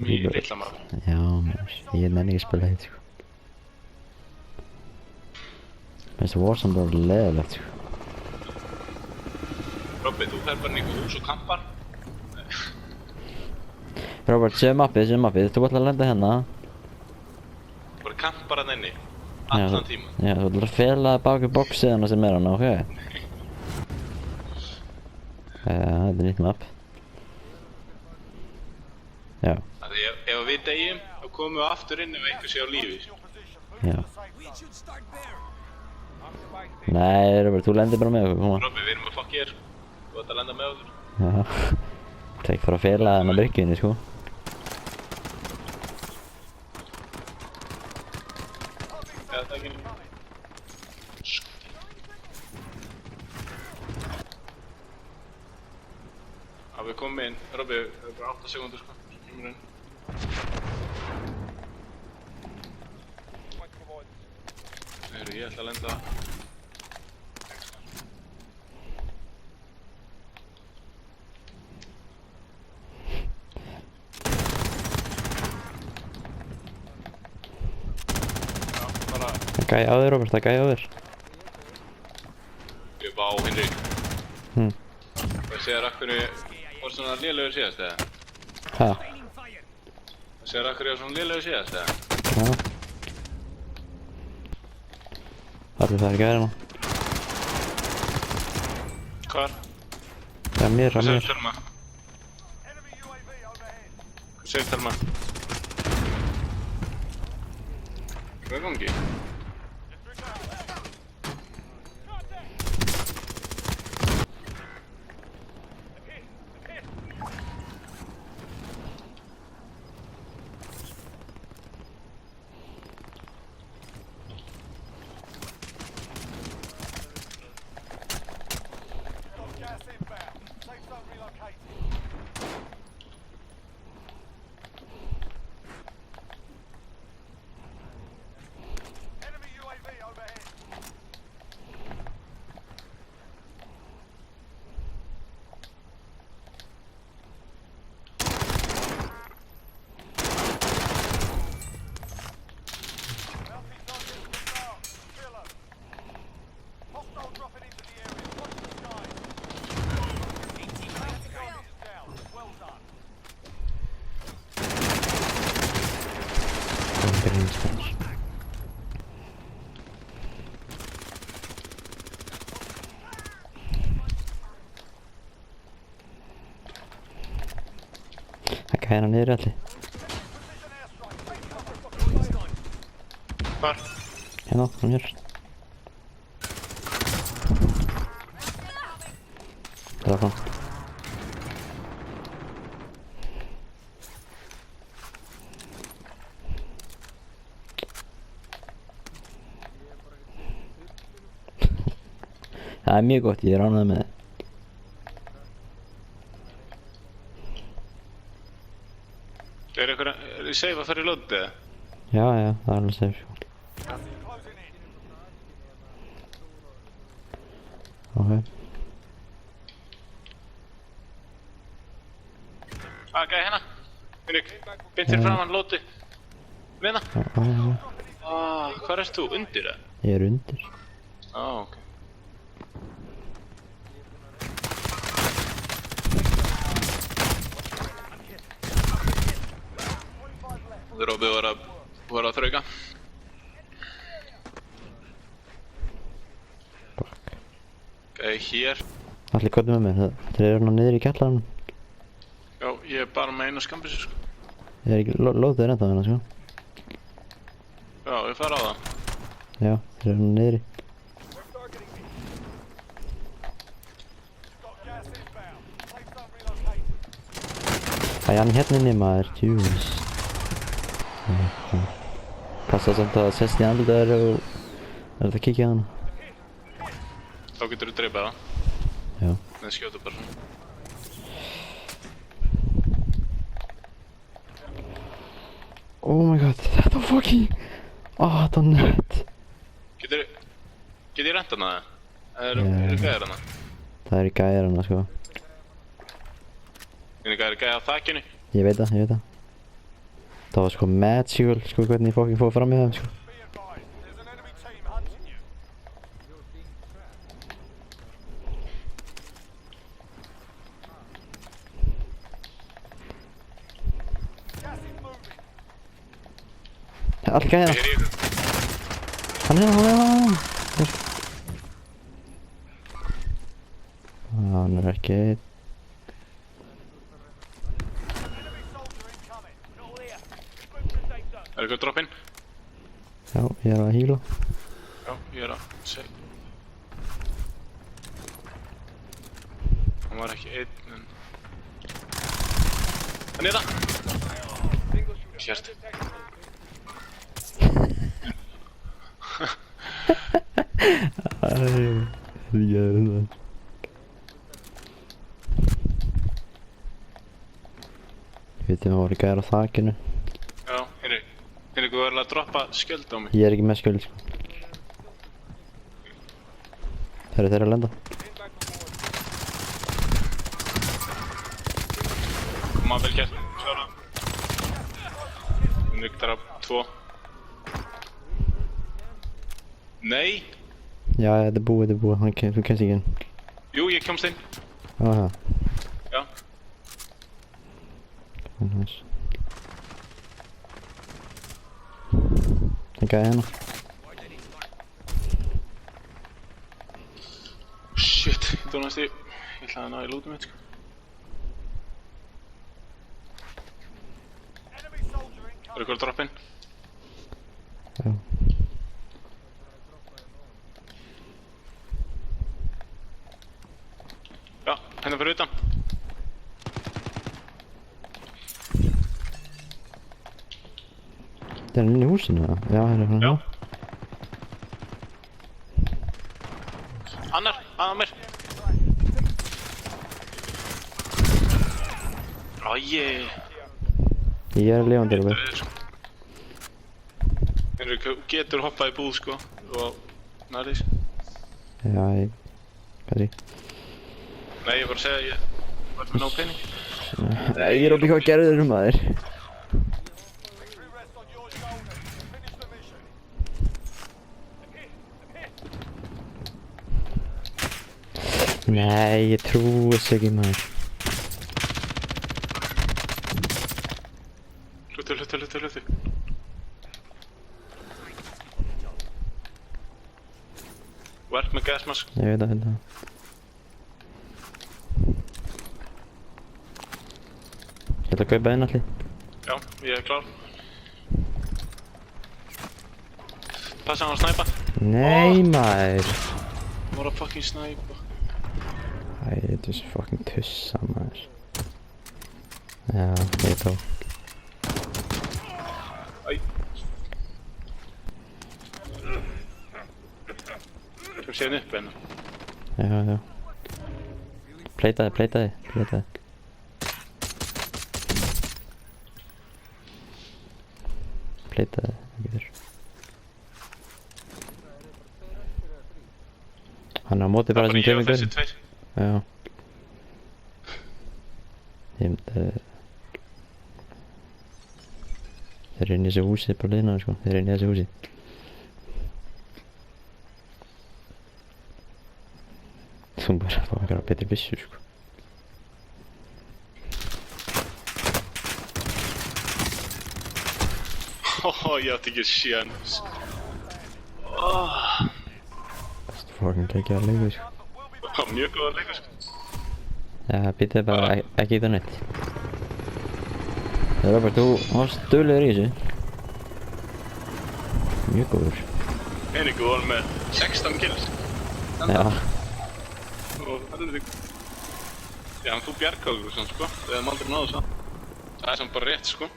í litla maður. Já, ég nenni ekki að spila hitt, sko. Mér finnst Warzone bara leðilegt, sko. Robby, þú fer bara inn í einhver hús og kampar. Robert, séu mappið, þú ætlar að lenda hérna. Bara kampar hann inni. Allan tíma. Já, þú ætlar að fela bak við boxið hana sem hana, ok? Þetta er nýtt mapp. Já. Því ef við deyjum, þá komum við aftur inn ef einhver sé á lífi. Já. Nei, Robert, þú lendir bara með okkur, koma. Robby, við erum að fokk ég, sko. Þú ætti að lenda með okkur. Já. Það er ekki fara að fela hana bryggjunni, sko. Já, það ekki. Já, við komum inn. Robby, það er bara 8 sekúndur, sko. Kemur inn. Heyrðu, ég ætla að lenda. Það gæði á þér, Robert, það gæði á þér. Ég var á Henrik. Það segir akkur ég var svona lélegur síðast, eða? Hæ? Það segir akkur ég var svona lélegur síðast, eða? Já. Allir það er gæði hérna. Hvar? Það er mér, Hvað segir Telma? Hvað segir Telma? Hvað er gangi? Það gæði hérna niður allir. Hvar? Hérna, á mér. Það var hann. Það er mjög gott, ég er ánægður með það. Er þið safe að fara í lótið, eða? Já, það er alveg safe, sko. Ok. Gæði hérna. Henrik, beint fyrir framan lótið. Vinna. Já. Hvar erst þú? Undir, eða? Ég er undir. Ok. Robby var að þrauka. Ok, hér. Allir kotið með mig, þeir eru hérna niður í kjallaranum. Já, ég er bara með einu skambissu, sko. Ég er ekki lóðið ennþá hérna, sko. Já, ég fara á það. Já, þeir eru hérna niðri. Það er hann hérna inni, maður, tjús. Passa samt að það sest í andlið þér og er þetta að kíkja á hana. Þá getur þú dreipað það. Já. Nei, skjótu bara svona. Oh my god, þetta var fucking... þetta var nett. Get ég rent hana það? Eru gæðir hana? Það eru gæðir hana, sko. Er gæðir á þakkinu? Ég veit það. Það var sko magical, sko hvernig ég fucking fóð fram með þeim, sko. Allir gæða. Ég er í ykkur. Hann er. Hann er ekki einn. Er ykkur droppinn? Já, ég er að heala. Já, ég er að segja. Hann var ekki einn, en... Hann er það! Hjert. Ég er það. Við veitum að voru gæðar á þakinu. Já, Henrik þú verður að droppa skjöld á mig. Ég er ekki með skjöld, sko. Þeir eru að lenda. Koma vel gert, klára. Henrik draf 2. Nei! Já, þetta er búið, þú kemst ekki inn. Jú, ég komst inn. Aha. Já. Nice. Það gæði hérna. Shit, ég dónast ég ætlaði að ná í lútum mitt, sko. Er ykkur að droppa inn? Já. Já, hérna fyrir utan. Það er inn í húsinu, eða? Já, hérna. Já. Annar, að mér. Æi. Ég er lifandi, alveg. Henrik, getur hoppað í búð, sko. Og nærðis. Já, ég... Hvað er ég? Nei, ég var að segja að ég var með nóg pening. Nei, ég er opið hvað gerður maður. Nei, ég trúi þess ekki maður. Hluti. Verk með gasmask. Ég veit það. Ég ætla að kaupa einn allir. Já, ég er klár. Passa hann að snæpa. Nei maður. Hann var að fucking snæpa. Æ, þetta er svo fucking tussa maður. Já, ég tók. Æ. Þú sé hann upp hérna. Já. Pleitaði. Pleitaði, ekki þurr. Hann er á móti bara sem Það er bara ég og þessi gaurinn. tveir. Já. Ég myndi... Þeir eru inn í þessu húsi, bara liðnaður, sko. Þeir eru inn í þessu húsi. Þú bara að fá einhverja betri byssu, sko. Ég átti ekki séns. Bestu fucking geggjaðar leikur, sko. Það var mjög góða leikur, sko. Já, býtið bara ekki í það neitt. Robert, þú varst duglegur í þessu. Mjög góður. Henrik, við vorum með 16 kills. Já. Og það er þig. Já, þú bjargaði okkur svona, sko. Við hefum aldrei náðu það. Það er samt bara rétt, sko.